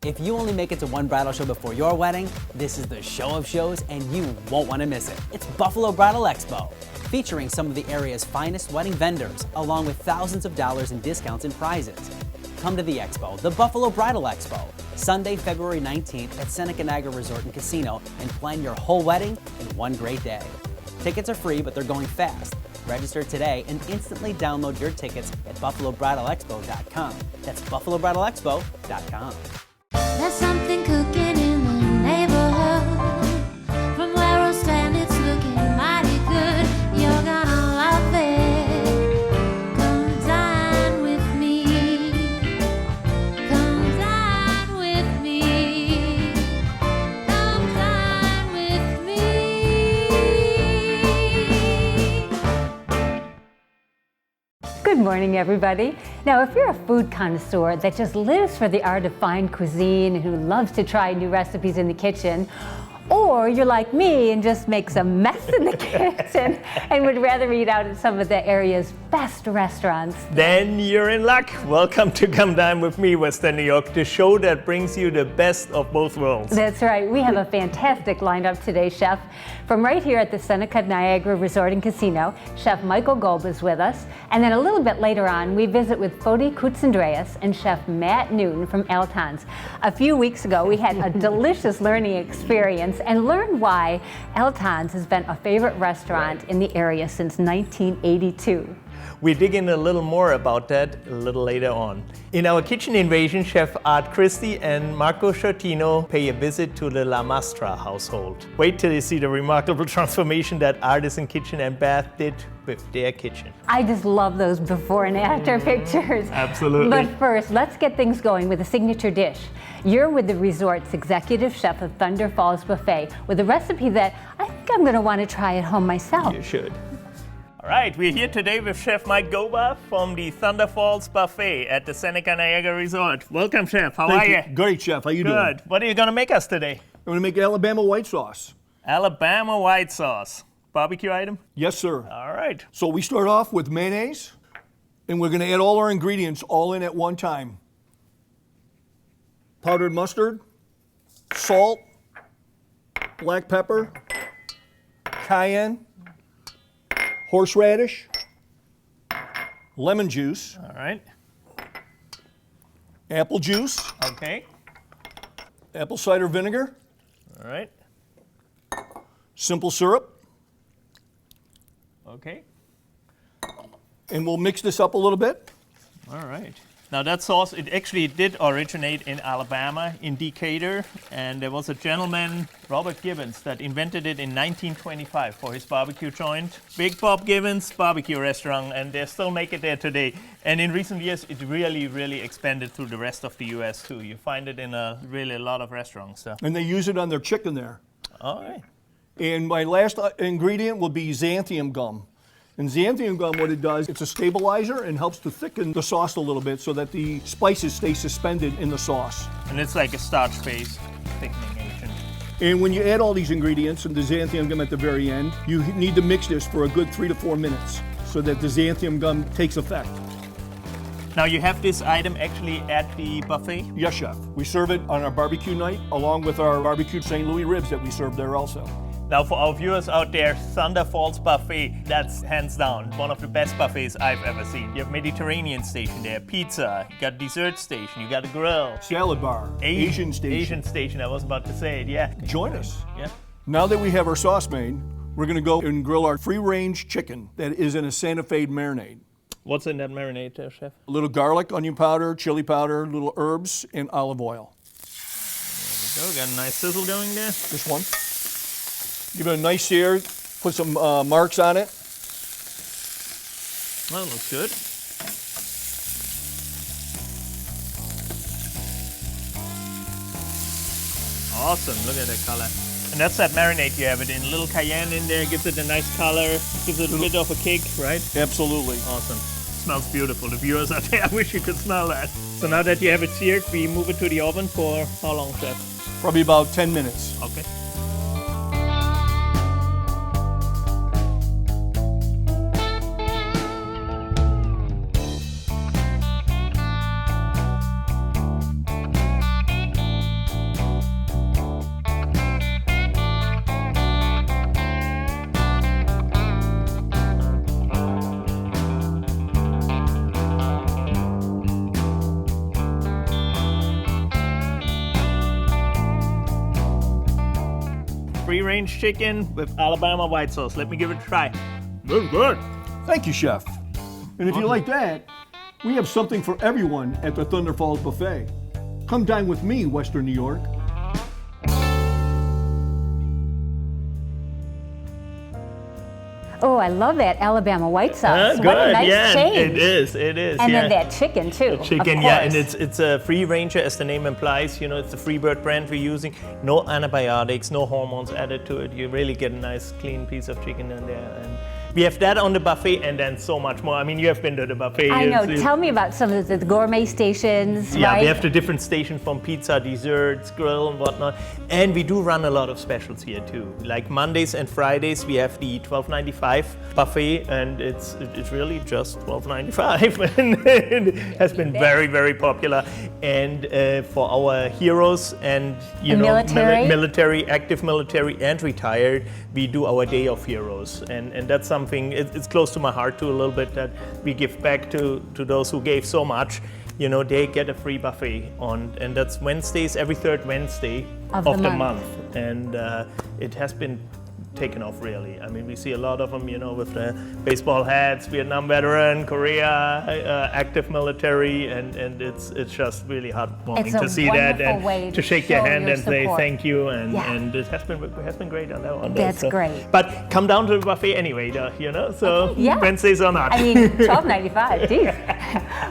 If you only make it to one bridal show before your wedding, this is the show of shows and you won't want to miss it. It's Buffalo Bridal Expo, featuring some of the area's finest wedding vendors, along with thousands of dollars in discounts and prizes. Come to the expo, the Buffalo Bridal Expo, Sunday, February 19th at Seneca Niagara Resort and Casino, and plan your whole wedding in one great day. Tickets are free, but they're going fast. Register today and instantly download your tickets at buffalobridalexpo.com. That's buffalobridalexpo.com. There's something cooking in the neighborhood. From where I stand, it's looking mighty good. You're gonna love it. Come dine with me. Come dine with me. Come dine with me. Good morning, everybody. Now, if you're a food connoisseur that just lives for the art of fine cuisine and who loves to try new recipes in the kitchen, or you're like me and just makes a mess in the kitchen and would rather eat out at some of the area's best restaurants, then you're in luck. Welcome to Come Dine with Me, Western New York, the show that brings you the best of both worlds. That's right. We have a fantastic lineup today, Chef. From right here at the Seneca Niagara Resort and Casino, Chef Michael Golb is with us. And then a little bit later on, we visit with Fodi Koutsandreas and Chef Matt Newton from Alton's. A few weeks ago, we had a delicious learning experience and learned why Alton's has been a favorite restaurant in the area since 1982. We dig in a little more about that a little later on. In our kitchen invasion, Chef Art Christie and Marco Shortino pay a visit to the La Mastra household. Wait till you see the remarkable transformation that Artisan Kitchen and Bath did with their kitchen. I just love those before and after pictures. Absolutely. But first, let's get things going with a signature dish. You're with the resort's executive chef of Thunder Falls Buffet with a recipe that I think I'm going to want to try at home myself. You should. All right, we're here today with Chef Mike Goba from the Thunder Falls Buffet at the Seneca Niagara Resort. Welcome, Chef. How are you? Great, Chef. How you doing? Good. What are you going to make us today? I'm going to make Alabama white sauce. Alabama white sauce. Barbecue item? Yes, sir. All right. So we start off with mayonnaise, and we're going to add all our ingredients all in at one time. Powdered mustard, salt, black pepper, cayenne, horseradish, lemon juice, All right. apple juice, Okay. apple cider vinegar, All right. simple syrup, Okay. and we'll mix this up a little bit. All right. Now that sauce, it actually did originate in Alabama, in Decatur, and there was a gentleman, Robert Gibbons, that invented it in 1925 for his barbecue joint. Big Bob Gibbons Barbecue Restaurant, and they still make it there today. And in recent years, it really, really expanded through the rest of the U.S. too. You find it in a lot of restaurants. So. And they use it on their chicken there. All right. And my last ingredient will be xanthium gum. And xanthium gum, what it does, it's a stabilizer and helps to thicken the sauce a little bit so that the spices stay suspended in the sauce. And it's like a starch-based thickening agent. And when you add all these ingredients and the xanthium gum at the very end, you need to mix this for a good 3 to 4 minutes so that the xanthium gum takes effect. Now you have this item actually at the buffet? Yes, Chef. We serve it on our barbecue night along with our barbecued St. Louis ribs that we serve there also. Now for our viewers out there, Thunder Falls Buffet, that's hands down one of the best buffets I've ever seen. You have Mediterranean station there, pizza, you got dessert station, you got a grill. Salad bar, Asian station. Asian station, I was about to say it, yeah. Join us. Yeah. Now that we have our sauce made, we're going to go and grill our free-range chicken that is in a Santa Fe marinade. What's in that marinade there, Chef? A little garlic, onion powder, chili powder, little herbs, and olive oil. There we go, got a nice sizzle going there. Just one. Give it a nice sear, put some marks on it. Well, looks good. Awesome, look at that color. And that's that marinade you have it in. A little cayenne in there, gives it a nice color, gives it a bit of a kick, right? Absolutely. Awesome. Smells beautiful. The viewers out there, I wish you could smell that. So now that you have it seared, we move it to the oven for how long, Chef? Probably about 10 minutes. Okay. free-range chicken with Alabama white sauce. Let me give it a try. Very good. Thank you, Chef. And if you like that, we have something for everyone at the Thunder Falls Buffet. Come dine with me, Western New York. Oh, I love that Alabama white sauce. Good. What a nice yeah, change. it is. And yeah. then that chicken too. Chicken, of yeah, and course. it's a free ranger, as the name implies. You know, it's a Freebird brand we're using. No antibiotics, no hormones added to it. You really get a nice, clean piece of chicken in there. And we have that on the buffet, and then so much more. I mean, you have been to the buffet. I know. It's- Tell me about some of the gourmet stations. Yeah, right? we have the different stations from pizza, desserts, grill, and whatnot. And we do run a lot of specials here too. Like Mondays and Fridays, we have the $12.95 buffet, and it's really just $12.95, and it has been very, very popular. And for our heroes and military? active military and retired, we do our Day of Heroes, and that's something it's close to my heart too a little bit, that we give back to those who gave so much. You know, they get a free buffet on, and that's Wednesdays, every third Wednesday Of of the the month. month. And it has been taken off really. I mean, we see a lot of them, you know, with the baseball hats, Vietnam veteran, Korea, active military, and it's just really heartwarming It's a to see that wonderful way and to to shake their show hand your and say support. thank you, and, Yeah. and it has been great on that one. That's great. But come down to the buffet anyway, you know, so yeah. Wednesdays or not. I mean, $12.95, geez.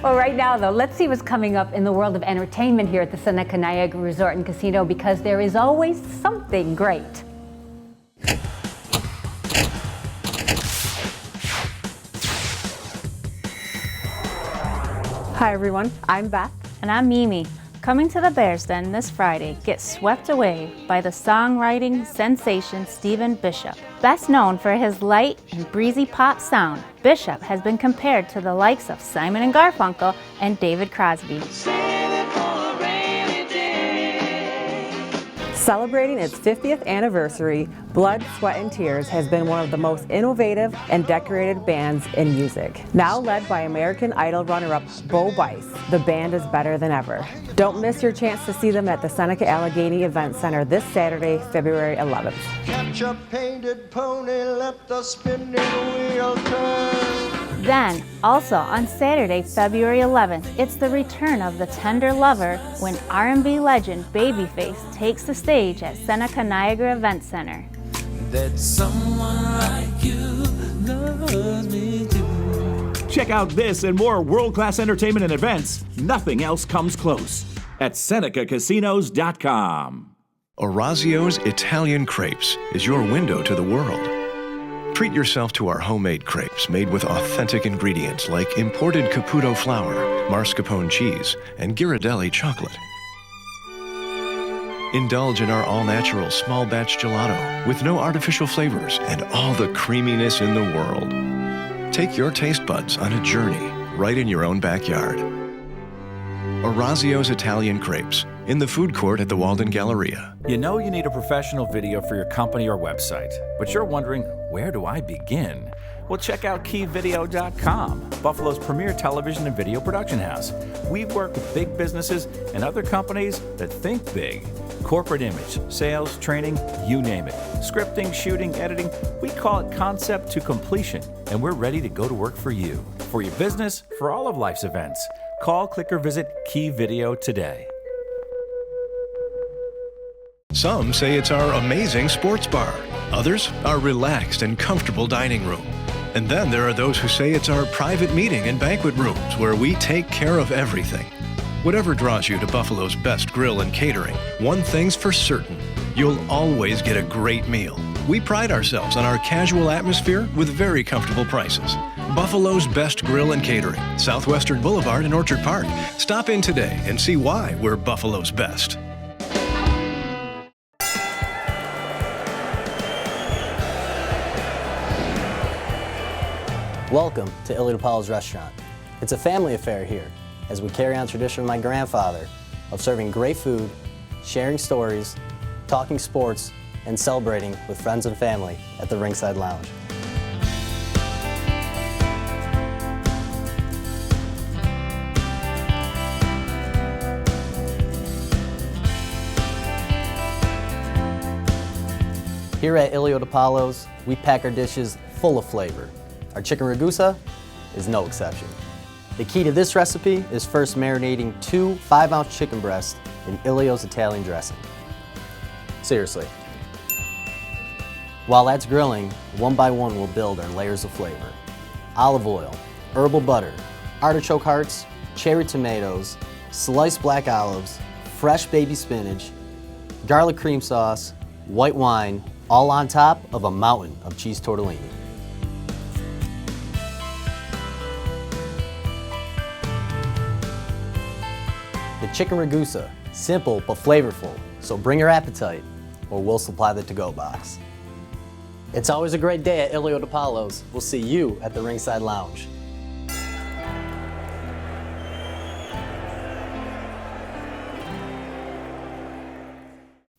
Well, right now, though, let's see what's coming up in the world of entertainment here at the Seneca Niagara Resort and Casino, because there is always something great. Hi everyone, I'm Beth. And I'm Mimi. Coming to the Bears Den this Friday, get swept away by the songwriting sensation Stephen Bishop. Best known for his light and breezy pop sound, Bishop has been compared to the likes of Simon and Garfunkel and David Crosby. Celebrating its 50th anniversary, Blood, Sweat and Tears has been one of the most innovative and decorated bands in music. Now led by American Idol runner-up Bo Bice, the band is better than ever. Don't miss your chance to see them at the Seneca Allegheny Event Center this Saturday, February 11th. Catch a painted pony, let the spinning wheel turn. Then, also on Saturday, February 11th, it's the return of the Tender Lover when R&B legend Babyface takes the stage at Seneca Niagara Event Center. That someone like you loves me too. Check out this and more world-class entertainment and events. Nothing else comes close at SenecaCasinos.com. Orazio's Italian Crepes is your window to the world. Treat yourself to our homemade crepes made with authentic ingredients like imported Caputo flour, mascarpone cheese, and Ghirardelli chocolate. Indulge in our all-natural small batch gelato with no artificial flavors and all the creaminess in the world. Take your taste buds on a journey right in your own backyard. Orazio's Italian Crepes in the food court at the Walden Galleria. You know you need a professional video for your company or website, but you're wondering, where do I begin? Well, check out KeyVideo.com, Buffalo's premier television and video production house. We work with big businesses and other companies that think big. Corporate image, sales, training, you name it. Scripting, shooting, editing, we call it concept to completion, and we're ready to go to work for you, for your business, for all of life's events. Call, click, or visit Key Video today. Some say it's our amazing sports bar. Others, our relaxed and comfortable dining room. And then there are those who say it's our private meeting and banquet rooms where we take care of everything. Whatever draws you to Buffalo's best grill and catering, one thing's for certain, you'll always get a great meal. We pride ourselves on our casual atmosphere with very comfortable prices. Buffalo's best grill and catering, Southwestern Boulevard in Orchard Park. Stop in today and see why we're Buffalo's best. Welcome to Illy DePaul's Restaurant. It's a family affair here as we carry on tradition of my grandfather of serving great food, sharing stories, talking sports, and celebrating with friends and family at the Ringside Lounge. Here at Ilio DePaulo's, we pack our dishes full of flavor. Our chicken ragusa is no exception. The key to this recipe is first marinating 2 5-ounce chicken breasts in Ilio's Italian dressing. Seriously. While that's grilling, one by one we'll build our layers of flavor. Olive oil, herbal butter, artichoke hearts, cherry tomatoes, sliced black olives, fresh baby spinach, garlic cream sauce, white wine, all on top of a mountain of cheese tortellini. The chicken ragusa, simple but flavorful, so bring your appetite or we'll supply the to-go box. It's always a great day at Ilio DePaulo's. We'll see you at the Ringside Lounge.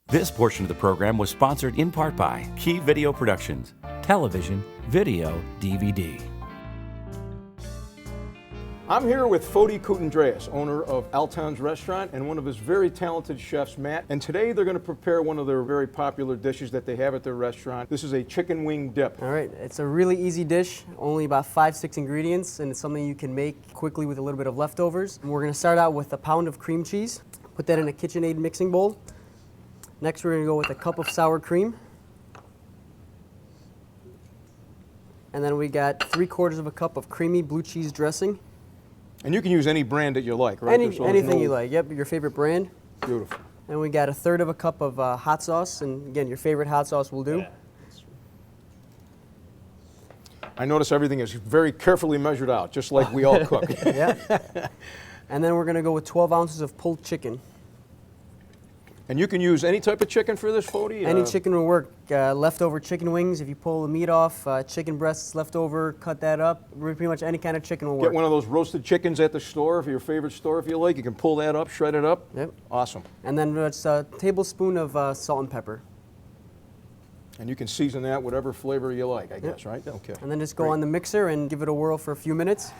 This portion of the program was sponsored in part by Key Video Productions, television, video, DVD. I'm here with Fodi Kutendreas, owner of Alton's Restaurant, and one of his very talented chefs, Matt. And today they're going to prepare one of their very popular dishes that they have at their restaurant. This is a chicken wing dip. All right, it's a really easy dish, only about 5-6 ingredients, and it's something you can make quickly with a little bit of leftovers. And we're going to start out with a pound of cream cheese, put that in a KitchenAid mixing bowl. Next, we're going to go with a cup of sour cream. And then we got 3/4 of a cup of creamy blue cheese dressing. And you can use any brand that you like, right? Anything you like, yep, your favorite brand. Beautiful. And we got 1/3 of a cup of hot sauce, and again, your favorite hot sauce will do. Yeah. I notice everything is very carefully measured out, just like we all cook. Yeah. And then we're going to go with 12 ounces of pulled chicken. And you can use any type of chicken for this, Fodi? Any chicken will work. Leftover chicken wings, if you pull the meat off, chicken breasts left over, cut that up. Pretty much any kind of chicken will work. Get one of those roasted chickens at the store, for your favorite store if you like. You can pull that up, shred it up. Yep. Awesome. And then it's a tablespoon of salt and pepper. And you can season that whatever flavor you like, I guess, right? Okay. And then just go on the mixer and give it a whirl for a few minutes.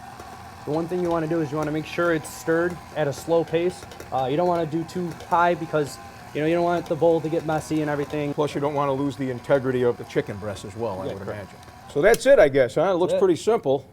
The one thing you want to do is you want to make sure it's stirred at a slow pace. You don't want to do too high because you don't want the bowl to get messy and everything. Plus, you don't want to lose the integrity of the chicken breast as well, I would imagine. So that's it, I guess, huh? It looks pretty simple.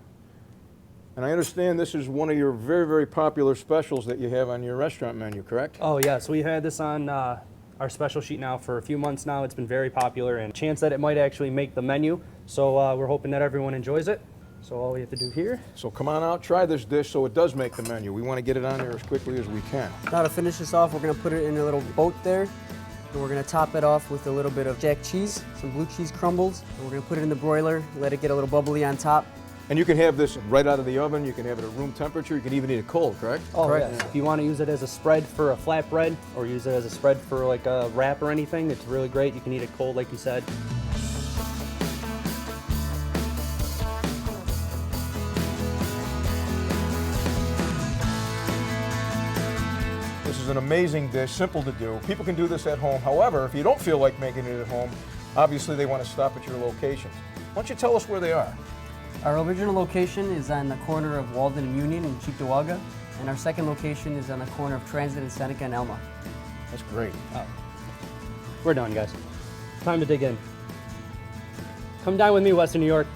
And I understand this is one of your very, very popular specials that you have on your restaurant menu, correct? Oh, yes. We had this on our special sheet now for a few months now. It's been very popular, and chance that it might actually make the menu. So we're hoping that everyone enjoys it. So all we have to do here. So come on out, try this dish so it does make the menu. We want to get it on there as quickly as we can. Now to finish this off, we're going to put it in a little boat there. And we're going to top it off with a little bit of jack cheese, some blue cheese crumbles. And we're going to put it in the broiler, let it get a little bubbly on top. And you can have this right out of the oven. You can have it at room temperature. You can even eat it cold, correct? Oh, correct. Yes. If you want to use it as a spread for a flatbread or use it as a spread for like a wrap or anything, it's really great. You can eat it cold, like you said. This is an amazing dish, simple to do. People can do this at home. However, if you don't feel like making it at home, obviously they want to stop at your locations. Why don't you tell us where they are? Our original location is on the corner of Walden and Union in Cheektowaga, and our second location is on the corner of Transit and Seneca and Elma. That's great. Oh. We're done, guys. Time to dig in. Come dine with me, Western New York.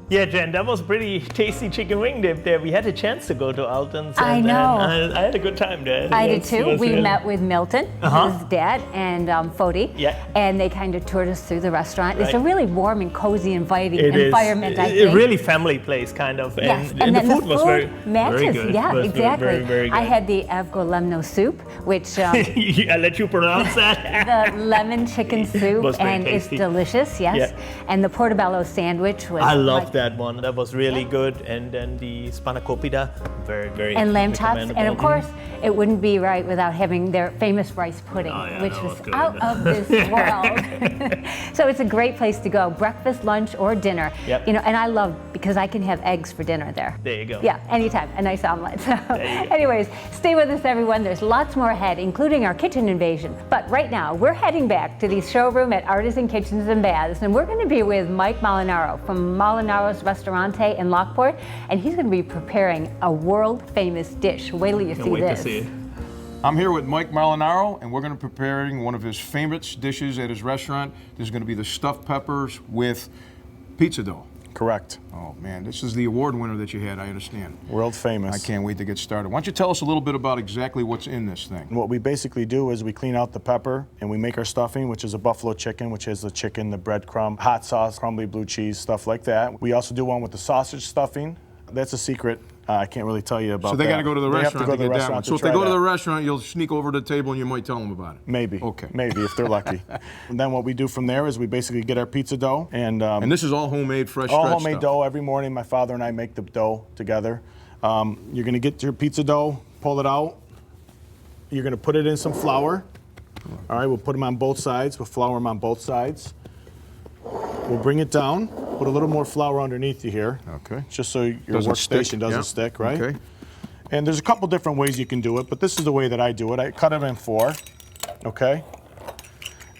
Yeah, Jen, that was a pretty tasty chicken wing dip there. We had a chance to go to Alton's. I know. And I had a good time there. I did too. We met with Milton, his dad, and Fodi. Yeah. And they kind of toured us through the restaurant. Right. It's a really warm and cozy, inviting It environment, is. I think. A really family place, kind of. Yes, And the then food was very, matches. very good. Yeah, Was exactly. Very, very good. I had the avgolemno soup, which I let you pronounce that. the lemon chicken soup, Was very and tasty. it's delicious. Yes. Yeah. And the portobello sandwich was. I love that one. That was really good. And then the spanakopita, very, very and lamb chops, recommendable. and of course, it wouldn't be right without having their famous rice pudding, which was good. out of this world. So it's a great place to go, breakfast, lunch, or dinner. Yep. And I love because I can have eggs for dinner there. There you go. Yeah, anytime, a nice omelet. So, anyways, stay with us, everyone. There's lots more ahead, including our kitchen invasion. But right now, we're heading back to the showroom at Artisan Kitchens and Baths, and we're going to be with Mike Molinaro from Molinaro's Restaurante in Lockport, and he's going to be preparing a world-famous dish. Wait till you see Wait this. to see it. I'm here with Mike Molinaro, and we're going to be preparing one of his favorite dishes at his restaurant. This is going to be the stuffed peppers with pizza dough. Correct. Oh man, this is the award winner that you had, I understand. World famous. I can't wait to get started. Why don't you tell us a little bit about exactly what's in this thing? What we basically do is we clean out the pepper and we make our stuffing, which is a buffalo chicken, which is the chicken, the breadcrumb, hot sauce, crumbly blue cheese, stuff like that. We also do one with the sausage stuffing. That's a secret. I can't really tell you about that. So they got to go to the restaurant to get that one. So if they go to the restaurant, restaurant, you'll sneak over to the table and you might tell them about it. maybe. Okay. Maybe if they're lucky. And then what we do from there is we basically get our pizza dough and this is all homemade, fresh all stretch homemade stuff. dough. Every morning, my father and I make the dough together. You're going to get your pizza dough, pull it out. You're going to put it in some flour. All right, we'll put them on both sides. We'll flour them on both sides. We'll bring it down. Put a little more flour underneath you here. Okay. Just so your Doesn't workstation stick. doesn't Yep. stick, right? Okay. And there's a couple different ways you can do it, but this is the way that I do it. I cut it in 4, okay?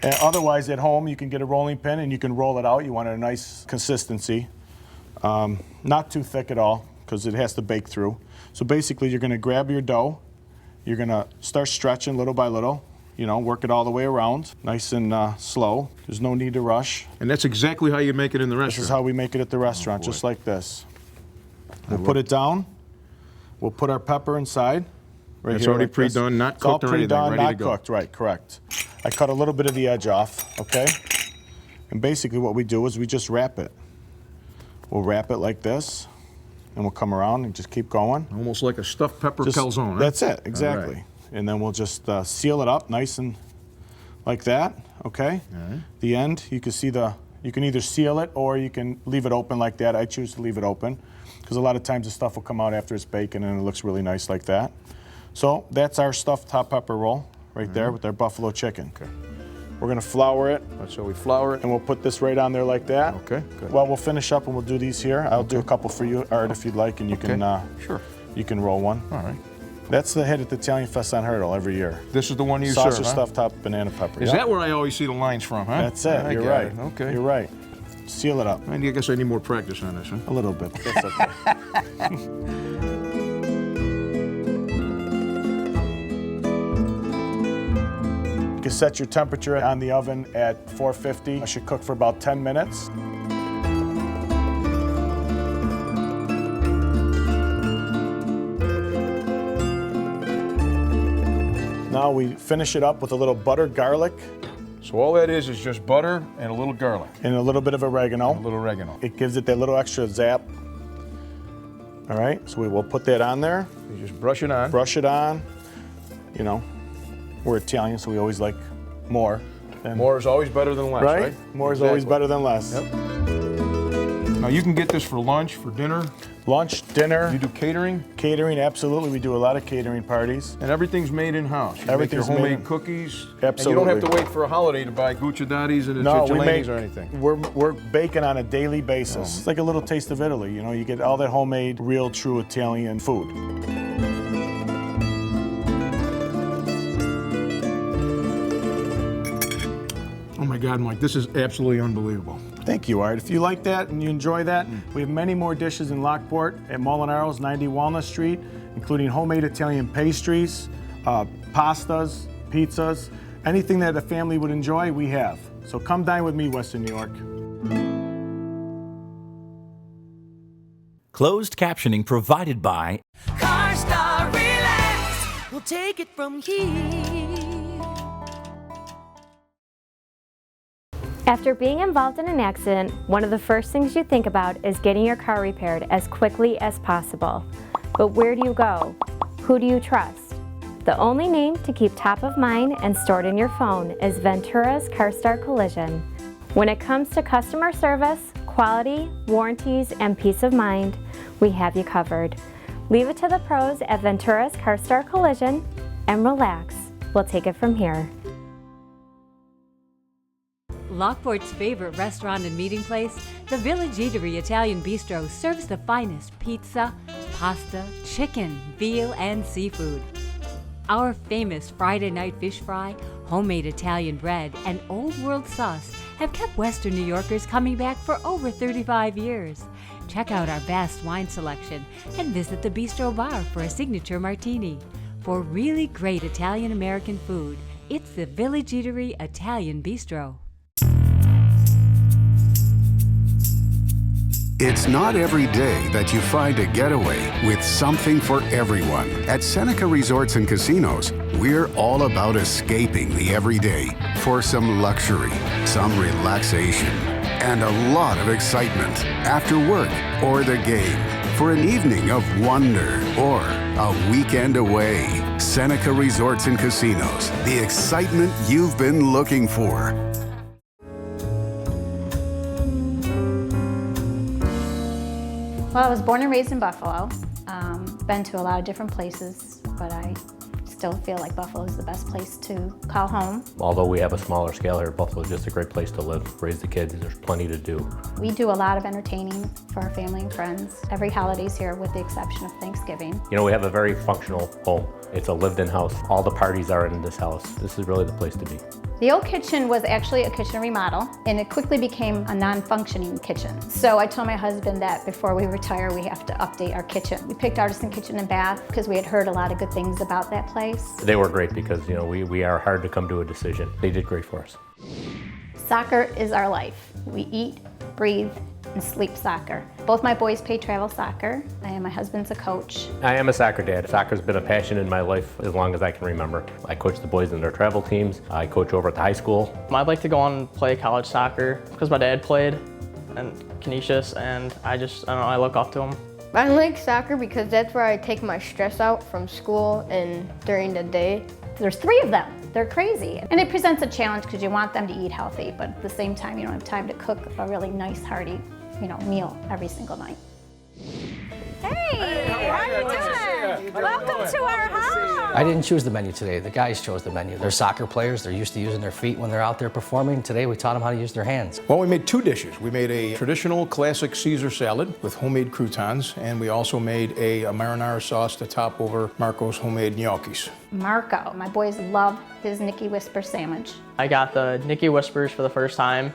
And otherwise, at home, you can get a rolling pin and you can roll it out. You want a nice consistency. Not too thick at all, because it has to bake through. So basically, you're gonna grab your dough. You're gonna start stretching little by little. You know, work it all the way around, nice and slow. There's no need to rush. And that's exactly how you make it in the restaurant. This is how we make it at the restaurant, just like this. We'll put it down. We'll put our pepper inside. Right It's here already like this. pre-done, not It's all cooked or anything, pre-done, ready not to go. cooked, right, correct. I cut a little bit of the edge off, okay? And basically what we do is we just wrap it. We'll wrap it like this, and we'll come around and just keep going. Almost like a stuffed pepper calzone. Huh? That's it, exactly. All right. And then we'll just seal it up nice and like that, okay? All right. The end, you can see you can either seal it or you can leave it open like that. I choose to leave it open because a lot of times the stuff will come out after it's baked and it looks really nice like that. So that's our stuffed hot pepper roll right there with our buffalo chicken. Okay. We're gonna flour it. So we flour it. And we'll put this right on there like that. Okay, good. Well, we'll finish up and we'll do these here. I'll do a couple for you, Art, if you'd like, and you can Sure. you can roll one. All right. That's the hit at the Italian Fest on Hurdle every year. This is the one you Sausage serve, huh? stuffed top banana pepper. Is Yep. that where I always see the lines from, huh? That's it. I You're got right. it. Okay. You're right. Seal it up. I guess I need more practice on this, huh? A little bit. That's okay. You can set your temperature on the oven at 450. It should cook for about 10 minutes. Now we finish it up with a little buttered garlic. So all that is just butter and a little garlic. And a little bit of oregano. A little oregano. It gives it that little extra zap. All right, so we will put that on there. You just brush it on. Brush it on. You know, we're Italian, so we always like more. More is always better than less, right? More is always better than less. Yep. Now you can get this for lunch, for dinner. Lunch, dinner. You do catering? Catering, absolutely. We do a lot of catering parties. And everything's made in-house. You Everything's make your made homemade in- cookies. Absolutely. And you don't have to wait for a holiday to buy gucciardati's and the No, we cicciolanis make, or anything. we're baking on a daily basis. It's like a little taste of Italy. You know, you get all that homemade, real, true Italian food. Oh my God, Mike, this is absolutely unbelievable. Thank you, Art. If you like that and you enjoy that, we have many more dishes in Lockport at Molinaro's, 90 Walnut Street, including homemade Italian pastries, pastas, pizzas, anything that a family would enjoy, we have. So come dine with me, Western New York. Closed captioning provided by Car Star Relax. We'll take it from here. After being involved in an accident, one of the first things you think about is getting your car repaired as quickly as possible. But where do you go? Who do you trust? The only name to keep top of mind and stored in your phone is Ventura's CarStar Collision. When it comes to customer service, quality, warranties, and peace of mind, we have you covered. Leave it to the pros at Ventura's CarStar Collision and relax. We'll take it from here. Lockport's favorite restaurant and meeting place, the Village Eatery Italian Bistro serves the finest pizza, pasta, chicken, veal, and seafood. Our famous Friday night fish fry, homemade Italian bread, and old world sauce have kept Western New Yorkers coming back for over 35 years. Check out our vast wine selection and visit the Bistro Bar for a signature martini. For really great Italian-American food, it's the Village Eatery Italian Bistro. It's not every day that you find a getaway with something for everyone. At Seneca Resorts and Casinos, we're all about escaping the everyday for some luxury, some relaxation, and a lot of excitement after work or the game. For an evening of wonder or a weekend away. Seneca Resorts and Casinos, the excitement you've been looking for. Well, I was born and raised in Buffalo. Been to a lot of different places, but I still feel like Buffalo is the best place to call home. Although we have a smaller scale here, Buffalo is just a great place to live, raise the kids. There's plenty to do. We do a lot of entertaining for our family and friends. Every holiday's here with the exception of Thanksgiving. You know, we have a very functional home. It's a lived-in house. All the parties are in this house. This is really the place to be. The old kitchen was actually a kitchen remodel, and it quickly became a non-functioning kitchen. So I told my husband that before we retire, we have to update our kitchen. We picked Artisan Kitchen and Bath because we had heard a lot of good things about that place. They were great because, you know, we are hard to come to a decision. They did great for us. Soccer is our life. We eat, breathe, and sleep soccer. Both my boys play travel soccer, and my husband's a coach. I am a soccer dad. Soccer's been a passion in my life as long as I can remember. I coach the boys in their travel teams. I coach over at the high school. I'd like to go on and play college soccer because my dad played and Canisius, and I don't know, I look up to him. I like soccer because that's where I take my stress out from school and during the day. There's 3 of them. They're crazy. And it presents a challenge because you want them to eat healthy, but at the same time, you don't have time to cook a really nice, hearty, meal every single night. Hey, how are you doing? Welcome to our home. I didn't choose the menu today. The guys chose the menu. They're soccer players. They're used to using their feet when they're out there performing. Today we taught them how to use their hands. Well, we made 2 dishes. We made a traditional classic Caesar salad with homemade croutons, and we also made a marinara sauce to top over Marco's homemade gnocchis. Marco, my boys love his Nicky Whisper sandwich. I got the Nicky Whispers for the first time,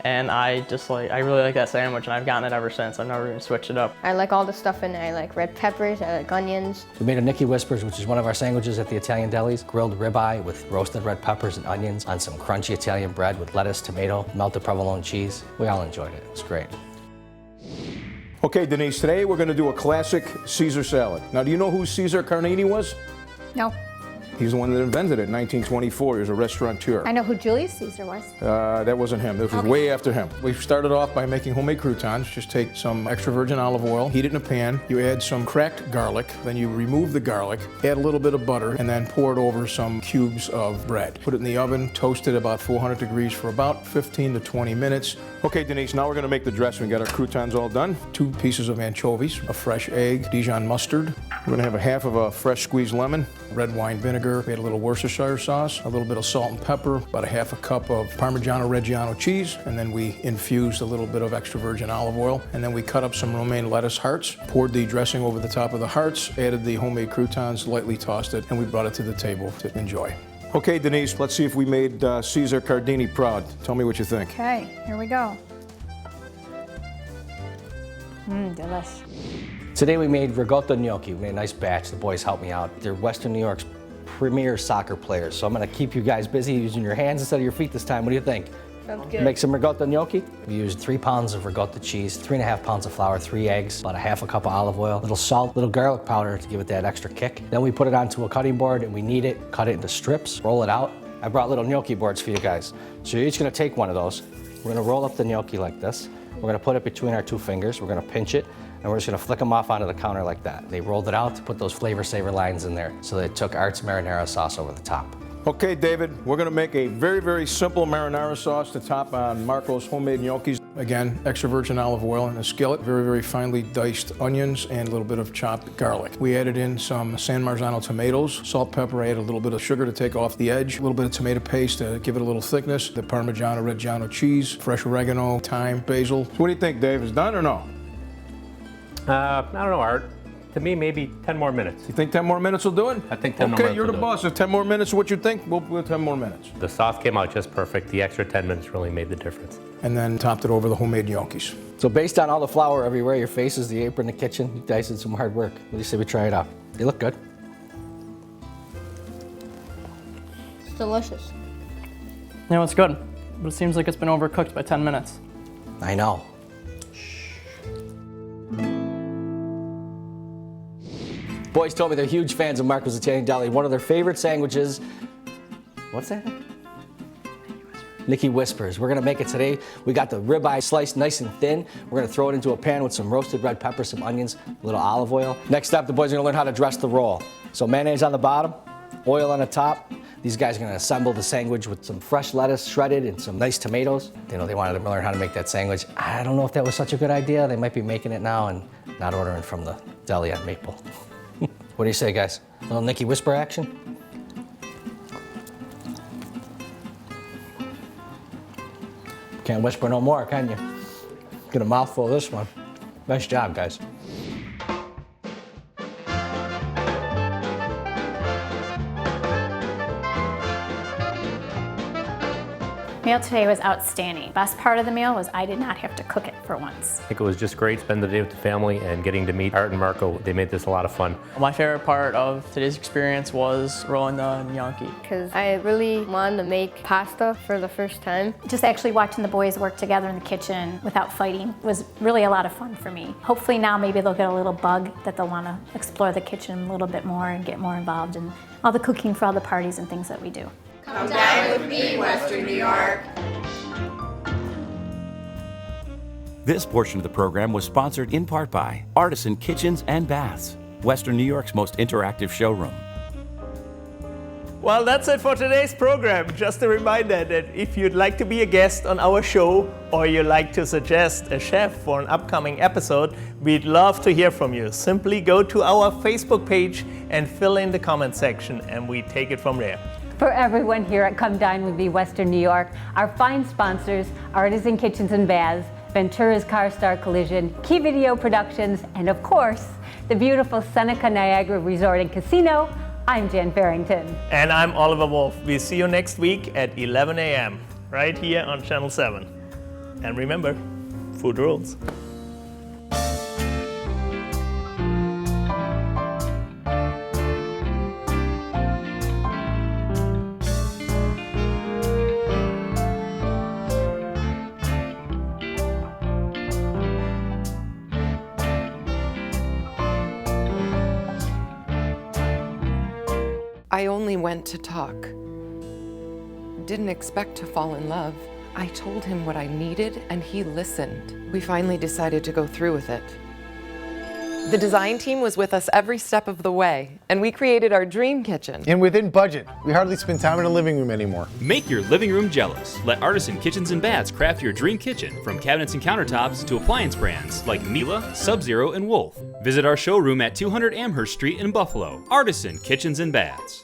and I really like that sandwich, and I've gotten it ever since. I've never even switched it up. I like all the stuff in there. I like red peppers, I like onions. We made a Nicky Whispers, which is one of our sandwiches at the Italian delis. Grilled ribeye with roasted red peppers and onions on some crunchy Italian bread with lettuce, tomato, melted provolone cheese. We all enjoyed it. It's great. Okay, Denise, today we're going to do a classic Caesar salad. Now, do you know who Caesar Carnini was? No. He's the one that invented it in 1924. He was a restaurateur. I know who Julius Caesar was. That wasn't him. This was way after him. We started off by making homemade croutons. Just take some extra virgin olive oil, heat it in a pan. You add some cracked garlic, then you remove the garlic, add a little bit of butter, and then pour it over some cubes of bread. Put it in the oven, toast it about 400 degrees for about 15 to 20 minutes. Okay, Denise, now we're going to make the dressing. We got our croutons all done. 2 pieces of anchovies, a fresh egg, Dijon mustard. We're going to have a half of a fresh squeezed lemon, red wine vinegar. We had a little Worcestershire sauce, a little bit of salt and pepper, about a half a cup of Parmigiano Reggiano cheese, and then we infused a little bit of extra virgin olive oil, and then we cut up some romaine lettuce hearts, poured the dressing over the top of the hearts, added the homemade croutons, lightly tossed it, and we brought it to the table to enjoy. Okay, Denise, let's see if we made Caesar Cardini proud. Tell me what you think. Okay, here we go. Delish. Today we made ricotta gnocchi. We made a nice batch. The boys helped me out. They're Western New York's premier soccer players, so I'm going to keep you guys busy using your hands instead of your feet this time. What do you think? Sounds good. Make some ricotta gnocchi. We used 3 pounds of ricotta cheese, 3.5 pounds of flour, 3 eggs, about a half a cup of olive oil, a little salt, little garlic powder to give it that extra kick. Then we put it onto a cutting board and we knead it, cut it into strips, roll it out. I brought little gnocchi boards for you guys. So you're each going to take one of those. We're going to roll up the gnocchi like this. We're going to put it between our 2 fingers. We're going to pinch it, and we're just going to flick them off onto the counter like that. They rolled it out to put those flavor saver lines in there. So they took Art's marinara sauce over the top. Okay, David, we're going to make a very, very simple marinara sauce to top on Marco's homemade gnocchis. Again, extra virgin olive oil in a skillet, very, very finely diced onions, and a little bit of chopped garlic. We added in some San Marzano tomatoes, salt, pepper. I added a little bit of sugar to take off the edge, a little bit of tomato paste to give it a little thickness, the Parmigiano Reggiano cheese, fresh oregano, thyme, basil. So what do you think, Dave? Is it done or no? I don't know, Art. To me, maybe 10 more minutes. You think 10 more minutes will do it? I think 10 more minutes. Okay, you're the boss. If 10 more minutes is what you think, we'll 10 more minutes. The sauce came out just perfect. The extra 10 minutes really made the difference. And then topped it over the homemade gnocchis. So based on all the flour everywhere, your faces, the apron, the kitchen, you guys did some hard work. What do you say we try it out? They look good. It's delicious. You know, it's good, but it seems like it's been overcooked by 10 minutes. I know. Boys told me they're huge fans of Marco's Italian Deli. One of their favorite sandwiches, what's that? Nikki Whispers. We're gonna make it today. We got the ribeye sliced nice and thin. We're gonna throw it into a pan with some roasted red pepper, some onions, a little olive oil. Next up, the boys are gonna learn how to dress the roll. So mayonnaise on the bottom, oil on the top. These guys are gonna assemble the sandwich with some fresh lettuce shredded and some nice tomatoes. You know, they wanted to learn how to make that sandwich. I don't know if that was such a good idea. They might be making it now and not ordering from the deli on Maple. What do you say, guys? A little Nikki Whisper action? Can't whisper no more, can you? Get a mouthful of this one. Nice job, guys. Meal today was outstanding. Best part of the meal was I did not have to cook it for once. I think it was just great spending the day with the family and getting to meet Art and Marco. They made this a lot of fun. My favorite part of today's experience was rolling the gnocchi. Because I really wanted to make pasta for the first time. Just actually watching the boys work together in the kitchen without fighting was really a lot of fun for me. Hopefully now maybe they'll get a little bug that they'll want to explore the kitchen a little bit more and get more involved in all the cooking for all the parties and things that we do. Come dine with me, Western New York. This portion of the program was sponsored in part by Artisan Kitchens and Baths, Western New York's most interactive showroom. Well, that's it for today's program. Just a reminder that if you'd like to be a guest on our show or you'd like to suggest a chef for an upcoming episode, we'd love to hear from you. Simply go to our Facebook page and fill in the comment section and we take it from there. For everyone here at Come Dine with Me Western New York, our fine sponsors, Artisan Kitchens and Baths, Ventura's Car Star Collision, Key Video Productions, and of course, the beautiful Seneca Niagara Resort and Casino, I'm Jan Farrington. And I'm Oliver Wolf. We'll see you next week at 11 a.m. right here on Channel 7. And remember, food rules. I only went to talk. Didn't expect to fall in love. I told him what I needed and he listened. We finally decided to go through with it. The design team was with us every step of the way, and we created our dream kitchen. And within budget. We hardly spend time in a living room anymore. Make your living room jealous. Let Artisan Kitchens and Baths craft your dream kitchen, from cabinets and countertops to appliance brands like Miele, Sub-Zero, and Wolf. Visit our showroom at 200 Amherst Street in Buffalo. Artisan Kitchens and Baths.